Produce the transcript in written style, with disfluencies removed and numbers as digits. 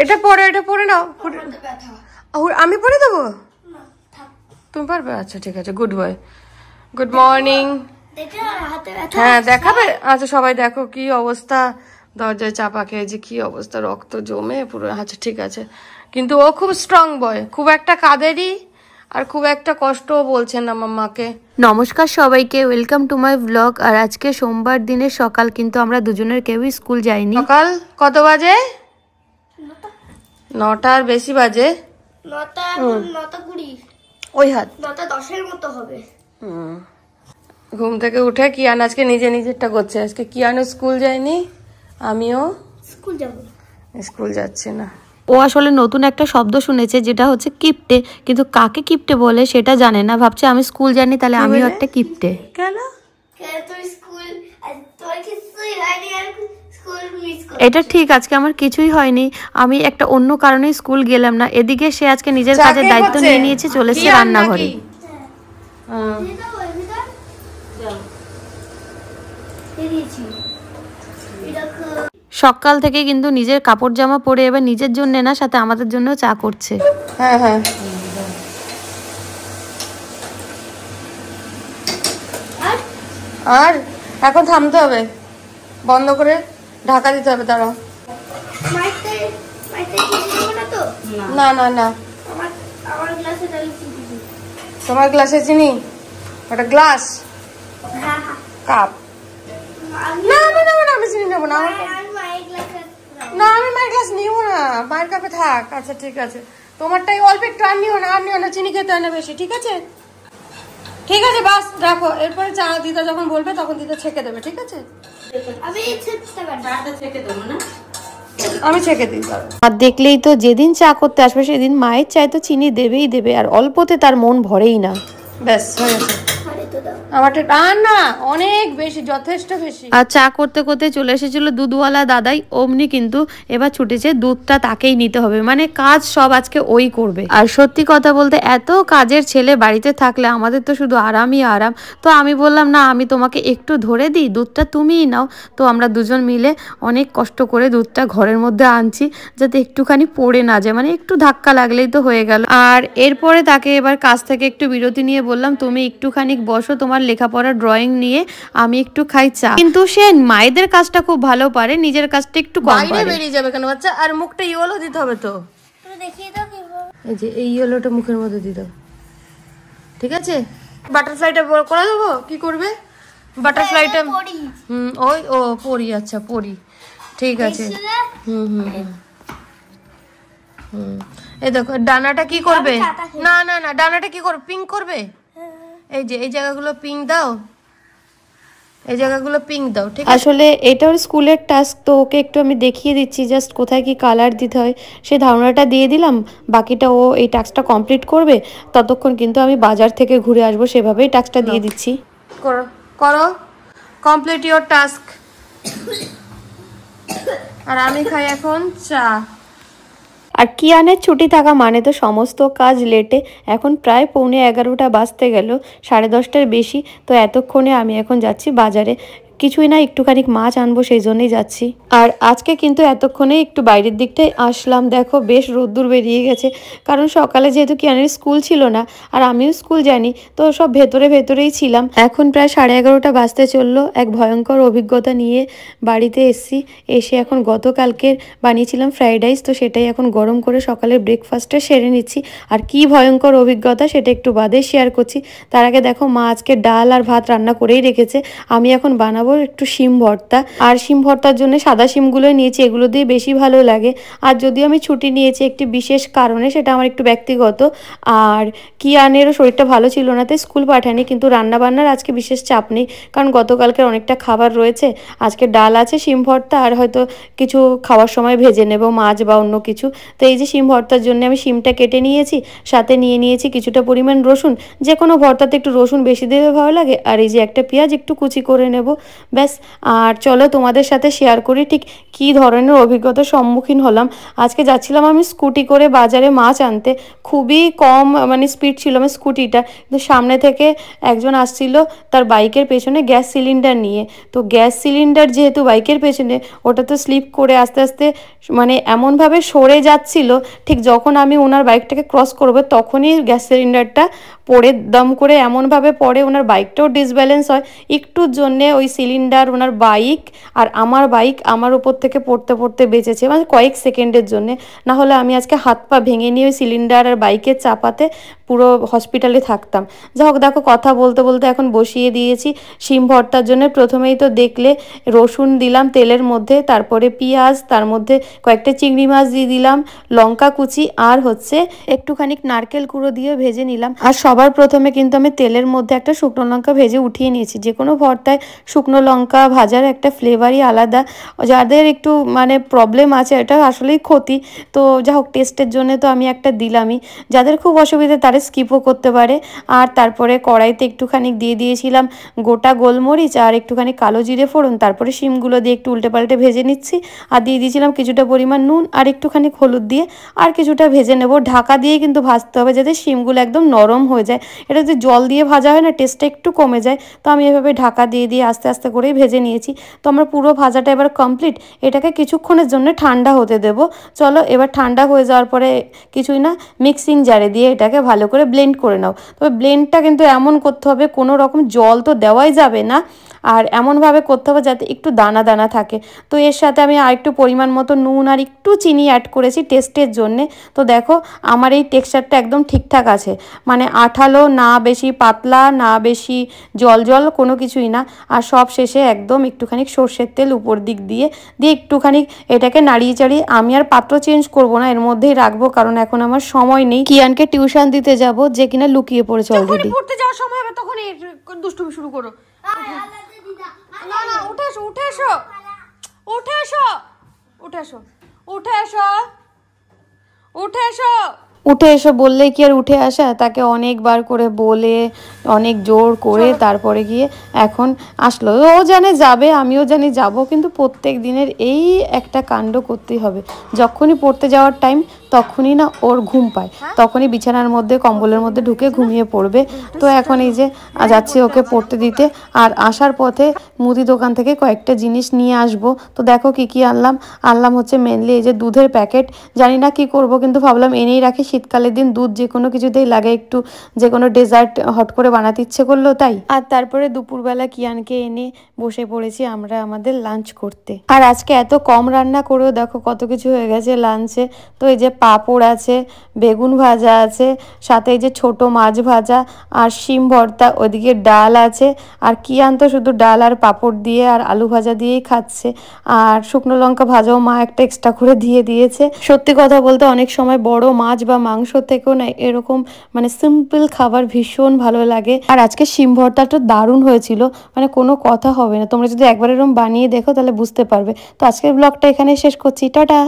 এটা পরে নাও। আমি পরে দেবো, তুমি পারবে? আচ্ছা ঠিক আছে, গুড বয়। Good morning. হ্যাঁ দেখাবে? আচ্ছা সবাই দেখো কি অবস্থা, দরজায় চাপা খেয়ে যে কি অবস্থা, রক্ত জমে পুরো। আচ্ছা ঠিক আছে, কিন্তু ও খুব স্ট্রং বয়, খুব একটা কাঁদেরই আর খুব একটা কষ্টও বলছেন না মাম্মাকে। নমস্কার সবাইকে, ওয়েলকাম টু মাই ব্লগ। আর আজকে সোমবার দিনের সকাল, কিন্তু আমরা দুজনের কেউই স্কুল যাইনি। সকাল কত বাজে? 9টার বেশি বাজে, 9:20 ওই হাত 9:10 মতো হবে। ঘুম থেকে উঠে কিয়ান আজকে নিজেরটা করছে। আজকে কিয়ানও স্কুল যায়নি, আমিও স্কুল যাচ্ছি না। ও আসলে নতুন একটা শব্দ শুনেছে, যেটা হচ্ছে কিপটে, কিন্তু কাকে কিপটে বলে সেটা জানে না। ভাবছে আমি স্কুল জানি, তাহলে আমিও একটা কিপটে। কেন? এটা ঠিক, আজকে আমার কিছুই হয়নি, আমি একটা অন্য কারণে স্কুল গেলাম না। এদিকে সে আজকে নিজের কাজের দায়িত্ব নিয়ে নিয়েছে, চলে এসেছে রান্নাঘরে। সকাল থেকে কিন্তু নিজের কাপড় জামা পরে এবার নিজের জন্য না, সাথে আমাদের জন্য চা করছে। হ্যাঁ হ্যাঁ, আর এখন থামতে হবে, বন্ধ করে ঢাকা দিতে হবে। দাঁড়াও, না না না, তোমার গ্লাসে চিনি, ওটা গ্লাস কাপ। না না না, আমি চিনি নেবো না, না আমি মায়ের গ্লাস নিব না, মায়ের কাপে থাক। আচ্ছা ঠিক আছে, তোমারটাই অল্প একটু, আর নিও না, চিনি খেতে হয় না বেশি। ঠিক আছে ঠিক আছে, বাস রাখো। এরপরে চা দিদা যখন বলবে তখন দিদা ছেঁকে দেবে। ঠিক আছে, আমি ছেঁকে দিই। আর দেখলেই তো, যেদিন চা করতে আসবে সেদিন মায়ের চায় তো চিনি দেবেই দেবে, আর অল্পতে তার মন ভরেই না। ব্যাস হয়ে গেছে আমারটা, না অনেক বেশি, যথেষ্ট বেশি। আর চা করতে করতে চলে এসেছিল দুধওয়ালা দাদাই, অমনি কিন্তু এবার ছুটেছে দুধটা তাকেই নিতে হবে, মানে কাজ সব আজকে ওই করবে। আর সত্যি কথা বলতে, এত কাজের ছেলে বাড়িতে থাকলে আমাদের তো শুধু আরামই আরাম। তো আমি বললাম না, আমি তোমাকে একটু ধরে দিই, দুধটা তুমিই নাও। তো আমরা দুজন মিলে অনেক কষ্ট করে দুধটা ঘরের মধ্যে আনছি, যাতে একটুখানি পড়ে না যায়, মানে একটু ধাক্কা লাগলেই তো হয়ে গেল। আর এরপরে তাকে এবার কাজ থেকে একটু বিরতি নিয়ে বললাম, তুমি একটুখানি বসো তোমার লেখাপড়া ড্রয়িং নিয়ে, আমি একটু খাই চা। কিন্তু সে মায়েদের কাজটা খুব ভালো পারে, নিজের কাজটা একটু কম পারে। বেরিয়ে যাবে কেন বাচ্চা? আর মুখটা ইয়েলো দিতে হবে তো, এই যে এই ইয়েলোটা মুখের মধ্যে দিতে হবে। ঠিক আছে, বাটারফ্লাইটা করে দেবো। কি করবে বাটারফ্লাইটা? ওই ও পরি, আচ্ছা পরি, ঠিক আছে। এই দেখো ডানাটা কি করবে? না না না, ডানাটা কি করবে? পিঙ্ক করবে। এই যে এই জায়গাগুলো পিঙ্ক দাও, এই জায়গাগুলো পিঙ্ক দাও। ঠিক আছে, আসলে এটা ওর স্কুলের টাস্ক, তো ওকে একটু আমি দেখিয়ে দিচ্ছি জাস্ট কোথায় কি কালার দিতে হয়, সে ধারণাটা দিয়ে দিলাম। বাকিটা ও এই টাস্কটা কমপ্লিট করবে, ততক্ষণ কিন্তু আমি বাজার থেকে ঘুরে আসবো, সেভাবেই টাস্কটা দিয়ে দিচ্ছি। করো করো, কমপ্লিট ইওর টাস্ক। আর আমি খাই এখন চা। আর কিয়ানের ছুটি থাকা মানে তো সমস্ত কাজ লেটে। এখন প্রায় 11:15 বাজতে গেল, 10:30টার বেশি। তো এতক্ষণে আমি এখন যাচ্ছি বাজারে, কিছুই না, একটুখানি মাছ আনবো, সেই জন্যই যাচ্ছি। আর আজকে কিন্তু এতক্ষণে একটু বাইরের দিকটাই আসলাম, দেখো বেশ রোদ্দুর বেরিয়ে গেছে। কারণ সকালে যেহেতু কিয়ানের স্কুল ছিল না, আর আমিও স্কুল যাইনি, তো সব ভেতরেই ছিলাম। এখন প্রায় 11:30 বাজতে চললো। এক ভয়ঙ্কর অভিজ্ঞতা নিয়ে বাড়িতে এসে এখন গতকালকের বানিয়েছিলাম ফ্রাইড রাইস, তো সেটাই এখন গরম করে সকালের ব্রেকফাস্টে সেরে নিচ্ছি। আর কি ভয়ঙ্কর অভিজ্ঞতা সেটা একটু বাদে শেয়ার করছি। তার আগে দেখো মা আজকে ডাল আর ভাত রান্না করেই রেখেছে, আমি এখন বানাবো একটু শিম ভর্তা। আর শিম ভর্তার জন্য সাদা শিমগুলোই নিয়েছি, এগুলো দিয়ে বেশি ভালো লাগে। আর যদিও আমি ছুটি নিয়েছি একটি বিশেষ কারণে, সেটা আমার একটু ব্যক্তিগত। আর কিয়ানেরও শরীরটা ভালো ছিল না, তাই স্কুল পাঠায়নি। কিন্তু রান্নাবান্নার আজকে বিশেষ চাপ নেই, কারণ গতকালকের অনেকটা খাবার রয়েছে। আজকে ডাল আছে, শিম ভর্তা, আর হয়তো কিছু খাওয়ার সময় ভেজে নেব মাছ বা অন্য কিছু। তো এই যে শিম ভর্তার জন্য আমি শিমটা কেটে নিয়েছি, সাথে নিয়ে নিয়েছি কিছুটা পরিমাণ রসুন। যে কোনো ভর্তাতে একটু রসুন বেশি দিলে ভালো লাগে। আর এই যে একটা পেঁয়াজ একটু কুচি করে নেব। ব্যাস। আর চলো তোমাদের সাথে শেয়ার করি ঠিক কী ধরনের অভিজ্ঞতার সম্মুখীন হলাম। আজকে যাচ্ছিলাম আমি স্কুটি করে বাজারে মাছ আনতে, খুবই কম মানে স্পিড ছিল আমার স্কুটিটা, কিন্তু সামনে থেকে একজন আসছিল তার বাইকের পেছনে গ্যাস সিলিন্ডার নিয়ে। তো গ্যাস সিলিন্ডার যেহেতু বাইকের পেছনে, ওটা তো স্লিপ করে আস্তে আস্তে মানে এমনভাবে সরে যাচ্ছিল, ঠিক যখন আমি ওনার বাইকটাকে ক্রস করবো তখনই গ্যাস সিলিন্ডারটা পড়ে দম করে এমনভাবে পড়ে ওনার বাইকটাও ডিসব্যালেন্স হয়। একটুর জন্যে ওই সিলিন্ডার ওনার বাইক আর আমার বাইক আমার উপর থেকে পড়তে পড়তে বেঁচেছে, মানে কয়েক সেকেন্ডের জন্যে। না হলে আমি আজকে হাত পা ভেঙে নিয়ে ওই সিলিন্ডার আর বাইকের চাপাতে পুরো হসপিটালে থাকতাম। যাই হোক, দেখো কথা বলতে বলতে এখন বসিয়ে দিয়েছি শিম ভর্তার জন্য। প্রথমেই তো দেখলে রসুন দিলাম তেলের মধ্যে, তারপরে পেঁয়াজ, তার মধ্যে কয়েকটা চিংড়ি মাছ দিয়ে দিলাম, লঙ্কা কুচি আর হচ্ছে একটুখানি নারকেল কুড়ো দিয়ে ভেজে নিলাম। আর সবার প্রথমে কিন্তু আমি তেলের মধ্যে একটা শুকনো লঙ্কা ভেজে উঠিয়ে নিয়েছি। যে কোনো ভর্তায় শুকনো লঙ্কা ভাজার একটা ফ্লেভারই আলাদা। যাদের একটু মানে প্রবলেম আছে, এটা আসলেই ক্ষতি, তো যা হোক টেস্টের জন্য তো আমি একটা দিলামই। যাদের খুব অসুবিধা তারা স্কিপও করতে পারে। আর তারপরে কড়াইতে একটুখানি দিয়ে দিয়েছিলাম গোটা গোলমরিচ আর একটুখানি কালো জিরে ফোড়ন, তারপরে শিমগুলো দিয়ে একটু উল্টে পাল্টে ভেজে নিচ্ছি। আর দিয়ে দিয়েছিলাম কিছুটা পরিমাণ নুন আর একটুখানি হলুদ দিয়ে আর কিছুটা ভেজে নেব। ঢাকা দিয়ে কিন্তু ভাজতে হবে যাতে শিমগুলো একদম নরম হয়ে যায়। এটা যদি জল দিয়ে ভাজা হয় না, টেস্টটা একটু কমে যায়। তো আমি এভাবে ঢাকা দিয়ে দিয়ে আস্তে আস্তে করেই ভেজে নিয়েছি। তো আমার পুরো ভাজাটা এবার কমপ্লিট। এটাকে কিছুক্ষণের জন্য ঠান্ডা হতে দেব। চলো, এবার ঠান্ডা হয়ে যাওয়ার পরে কিছুই না, মিক্সিং জারে দিয়ে এটাকে ভালো করে ব্লেন্ড করে নাও। তবে ব্লেন্ডটা কিন্তু এমন করতে হবে, কোনো রকম জল তো দেওয়াই যাবে না, আর এমনভাবে করতে হবে যাতে একটু দানা দানা থাকে। তো এর সাথে আমি আর একটু পরিমাণ মতো নুন আর একটু চিনি অ্যাড করেছি টেস্টের জন্যে। তো দেখো আমার এই টেক্সচারটা একদম ঠিকঠাক আছে, মানে আঠালো না, বেশি পাতলা না, বেশি জল জল কোনো কিছুই না। আর সব শেষে একদম একটুখানি সর্ষের তেল উপর দিক দিয়ে দিয়ে একটুখানি এটাকে নাড়িয়ে চাড়িয়ে, আমি আর পাত্র চেঞ্জ করব না, এর মধ্যেই রাখবো, কারণ এখন আমার সময় নেই। কিয়ানকে টিউশন দিতে যাব, যে কিনা লুকিয়ে পড়েছে অলরেডি। পড়তে যাওয়ার সময় হবে তখন দুষ্টুমি শুরু করো। না না, উঠে এসো উঠে এসো উঠে এসো উঠে এসো উঠে এসো উঠে এসো। উঠে এসো বললেই কি আর উঠে আসা? তাকে অনেকবার করে বলে অনেক জোর করে তারপরে গিয়ে এখন আসলো। ও জানে যাবে, আমিও জানি যাব, কিন্তু প্রত্যেক দিনের এই একটা কাণ্ড করতেই হবে। যখনই পড়তে যাওয়ার টাইম তখনই না ওর ঘুম পায়, তখনই বিছানার মধ্যে কম্বলের মধ্যে ঢুকে ঘুমিয়ে পড়বে। তো এখন এই যে যাচ্ছি ওকে পড়তে দিতে, আর আসার পথে মুদি দোকান থেকে কয়েকটা জিনিস নিয়ে আসবো। তো দেখো কি কি আনলাম। আনলাম হচ্ছে মেনলি এই যে দুধের প্যাকেট। জানি না কি করব, কিন্তু ভাবলাম এনেই রাখি, শীতকালের দিন দুধ যে কোনো কিছুতেই লাগে, একটু যে কোনো ডেজার্ট হট করে বানাতে ইচ্ছে করলো তাই। আর তারপরে দুপুরবেলা কিয়ানকে এনে বসে পড়েছি আমরা আমাদের লাঞ্চ করতে। আর আজকে এত কম রান্না করেও দেখো কত কিছু হয়ে গেছে লাঞ্চে। তো এই যে পাঁপড় আছে, বেগুন ভাজা আছে, সাথে এই যে ছোট মাছ ভাজা আর শিম ভর্তা, ওদিকে ডাল আছে। আর কিয়ান তো শুধু ডাল আর পাঁপড় দিয়ে আর আলু ভাজা দিয়েই খাচ্ছে। আর শুকনো লঙ্কা ভাজাও মা একটা এক্সট্রা করে দিয়ে দিয়েছে। সত্যি কথা বলতে অনেক সময় বড় মাছ বা মাংস থেকেও না এরকম মানে সিম্পল খাবার ভীষণ ভালো লাগে। আর আজকে শিম ভর্তাটা দারুণ হয়েছিল, মানে কোনো কথা হবে না। তোমরা যদি একবার এরকম বানিয়ে দেখো তাহলে বুঝতে পারবে। তো আজকের ব্লগটা এখানে শেষ করছি, টাটা।